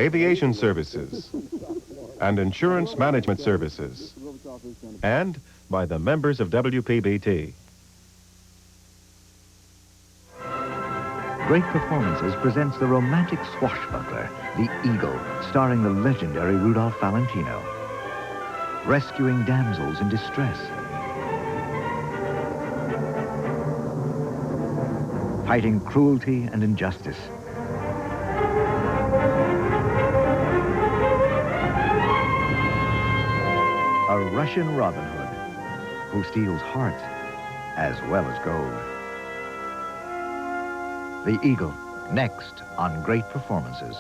aviation services, and insurance management services, and by the members of WPBT. Great Performances presents the romantic swashbuckler, The Eagle, starring the legendary Rudolph Valentino. Rescuing damsels in distress. Fighting cruelty and injustice. A Russian Robin Hood who steals hearts as well as gold. The Eagle, next on Great Performances.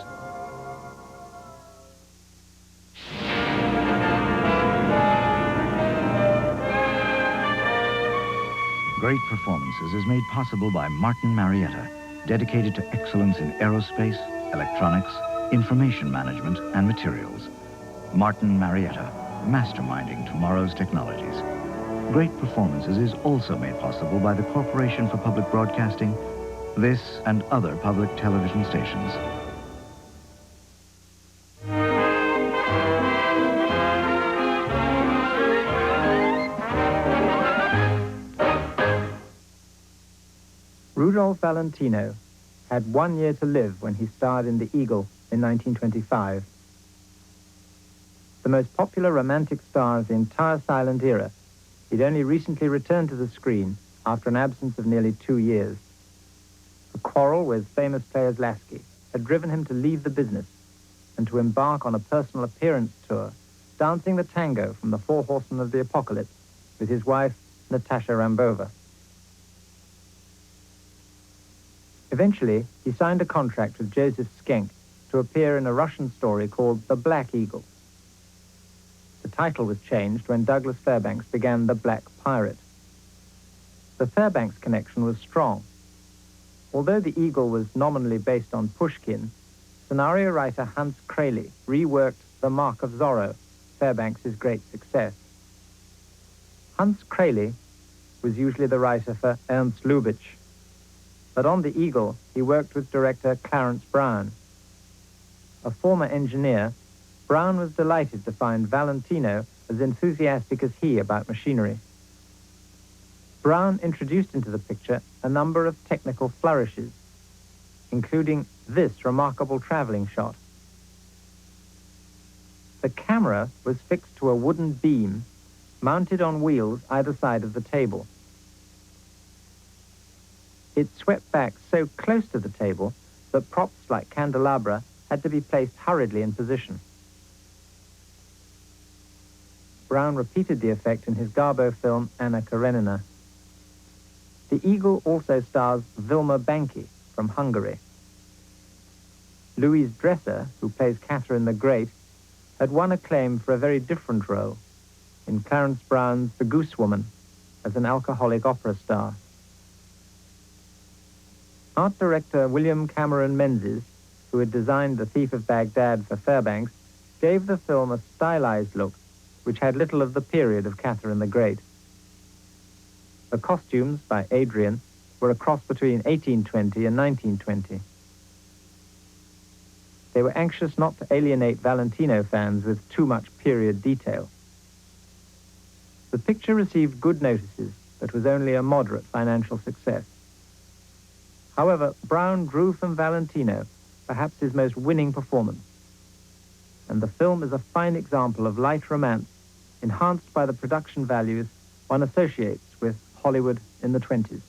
Great Performances is made possible by Martin Marietta, dedicated to excellence in aerospace, electronics, information management, and materials. Martin Marietta, masterminding tomorrow's technologies. Great Performances is also made possible by the Corporation for Public Broadcasting, this and other public television stations. Rudolph Valentino had 1 year to live when he starred in The Eagle in 1925. The most popular romantic star of the entire silent era, he'd only recently returned to the screen after an absence of nearly 2 years. A quarrel with famous Players Lasky had driven him to leave the business and to embark on a personal appearance tour, dancing the tango from the Four Horsemen of the Apocalypse with his wife, Natasha Rambova. Eventually, he signed a contract with Joseph Schenck to appear in a Russian story called The Black Eagle. The title was changed when Douglas Fairbanks began The Black Pirate. The Fairbanks connection was strong. Although The Eagle was nominally based on Pushkin, scenario writer Hans Kraly reworked The Mark of Zorro, Fairbanks' great success. Hans Kraly was usually the writer for Ernst Lubitsch, but on The Eagle, he worked with director Clarence Brown. A former engineer, Brown was delighted to find Valentino as enthusiastic as he about machinery. Brown introduced into the picture a number of technical flourishes, including this remarkable traveling shot. The camera was fixed to a wooden beam mounted on wheels either side of the table. It swept back so close to the table that props like candelabra had to be placed hurriedly in position. Brown repeated the effect in his Garbo film Anna Karenina. The Eagle also stars Vilma Banki from Hungary. Louise Dresser, who plays Catherine the Great, had won acclaim for a very different role in Clarence Brown's The Goose Woman as an alcoholic opera star. Art director William Cameron Menzies, who had designed The Thief of Baghdad for Fairbanks, gave the film a stylized look which had little of the period of Catherine the Great. The costumes, by Adrian, were a cross between 1820 and 1920. They were anxious not to alienate Valentino fans with too much period detail. The picture received good notices, but was only a moderate financial success. However, Brown drew from Valentino perhaps his most winning performance, and the film is a fine example of light romance enhanced by the production values one associates with Hollywood in the 20s.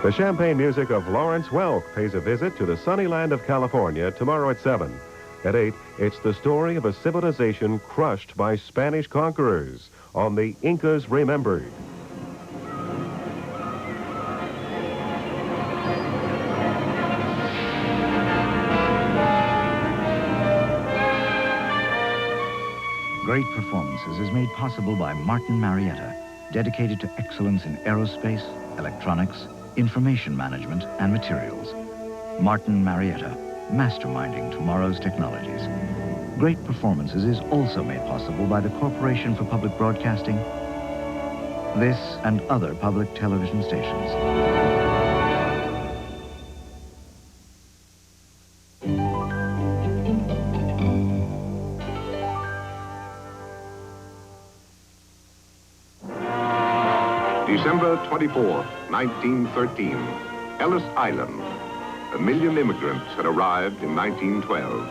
The champagne music of Lawrence Welk pays a visit to the sunny land of California tomorrow at 7. At 8, it's the story of a civilization crushed by Spanish conquerors on the Incas Remembered. Great Performances is made possible by Martin Marietta, dedicated to excellence in aerospace, electronics, information management, and materials. Martin Marietta, masterminding tomorrow's technologies. Great Performances is also made possible by the Corporation for Public Broadcasting, this and other public television stations. December 24, 1913, Ellis Island. 1 million immigrants had arrived in 1912.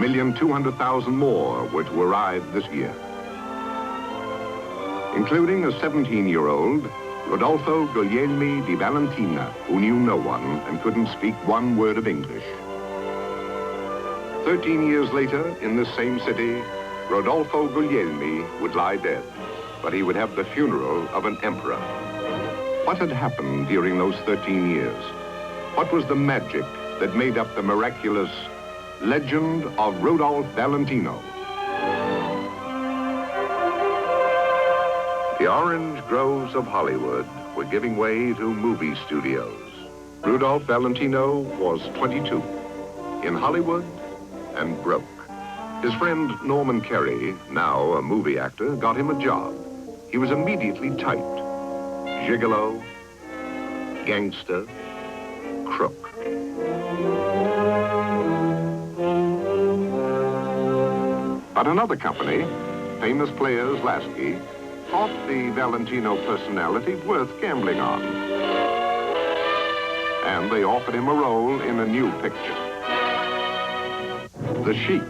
1,200,000 more were to arrive this year, including a 17-year-old, Rodolfo Guglielmi di Valentino, who knew no one and couldn't speak one word of English. 13 years later, in this same city, Rodolfo Guglielmi would lie dead, but he would have the funeral of an emperor. What had happened during those 13 years? What was the magic that made up the miraculous legend of Rudolph Valentino? The orange groves of Hollywood were giving way to movie studios. Rudolph Valentino was 22, in Hollywood and broke. His friend Norman Kerry, now a movie actor, got him a job. He was immediately typed: gigolo, gangster, crook. But another company, famous players Lasky, thought the Valentino personality worth gambling on. And they offered him a role in a new picture. The Sheik.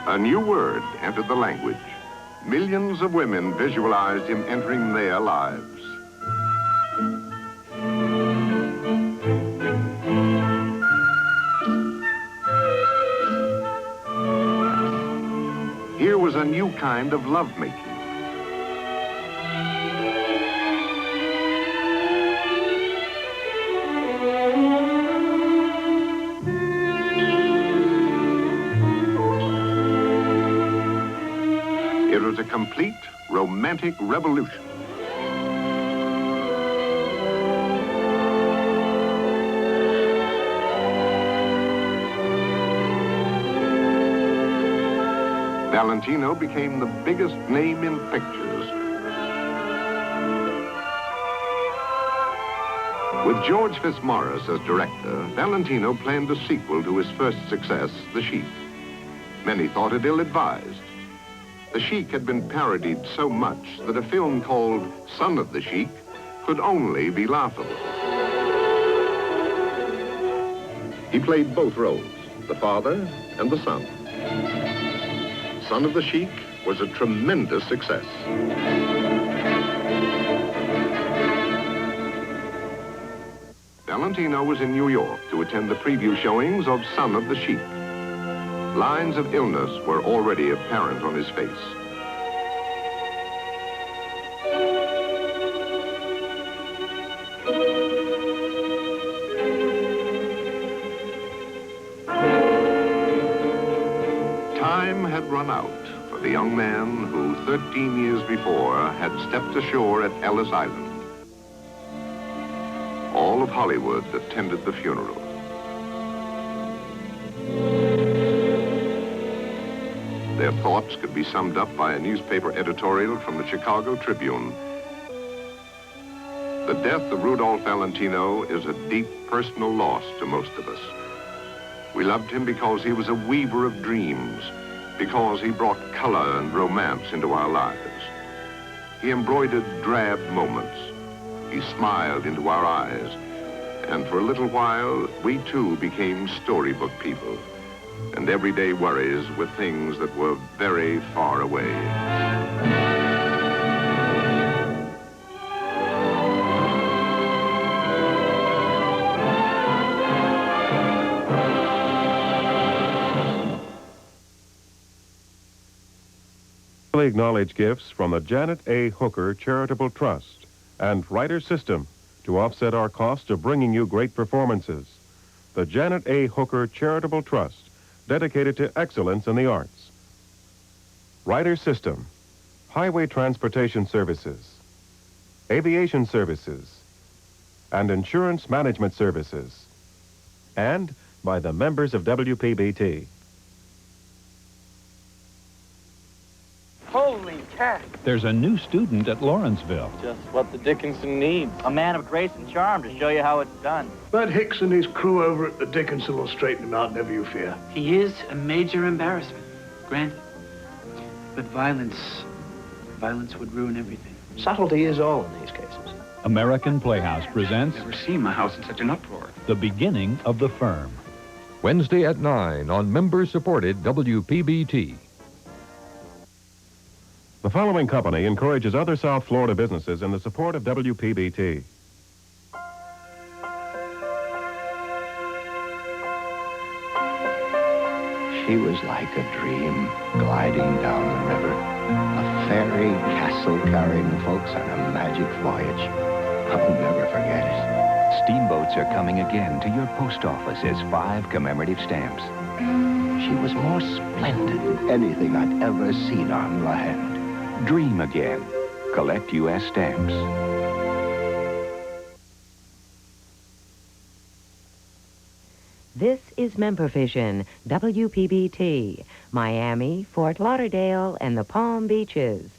A new word entered the language. Millions of women visualized him entering their lives. Here was a new kind of lovemaking. It was a complete romantic revolution. Valentino became the biggest name in pictures. With George Fitzmaurice as director, Valentino planned a sequel to his first success, The Sheik. Many thought it ill-advised. The Sheik had been parodied so much that a film called Son of the Sheik could only be laughable. He played both roles, the father and the son. Son of the Sheik was a tremendous success. Valentino was in New York to attend the preview showings of Son of the Sheik. Lines of illness were already apparent on his face. Time had run out for the young man who 13 years before had stepped ashore at Ellis Island. All of Hollywood attended the funeral. Their thoughts could be summed up by a newspaper editorial from the Chicago Tribune. The death of Rudolph Valentino is a deep personal loss to most of us. We loved him because he was a weaver of dreams, because he brought color and romance into our lives. He embroidered drab moments. He smiled into our eyes. And for a little while, we too became storybook people. And everyday worries with things that were very far away. specially acknowledged gifts from the Janet A. Hooker Charitable Trust and Writer System to offset our cost of bringing you great performances. The Janet A. Hooker Charitable Trust, dedicated to excellence in the arts. Writer System, Highway Transportation Services, Aviation Services, and Insurance Management Services. And by the members of WPBT. Holy cat! There's a new student at Lawrenceville. Just what the Dickinson needs. A man of grace and charm to show you how it's done. Bud Hicks and his crew over at the Dickinson will straighten him out, never you fear. He is a major embarrassment, granted. But violence would ruin everything. Subtlety is all in these cases. American Playhouse presents Never seen my house in such an uproar. The Beginning of the Firm. Wednesday at 9 on member-supported WPBT. The following company encourages other South Florida businesses in the support of WPBT. She was like a dream gliding down the river, a fairy castle carrying folks on a magic voyage. I'll never forget it. Steamboats are coming again to your post office as 5 commemorative stamps. She was more splendid than anything I'd ever seen on land. Dream again. Collect U.S. stamps. This is Member Vision, WPBT, Miami, Fort Lauderdale, and the Palm Beaches.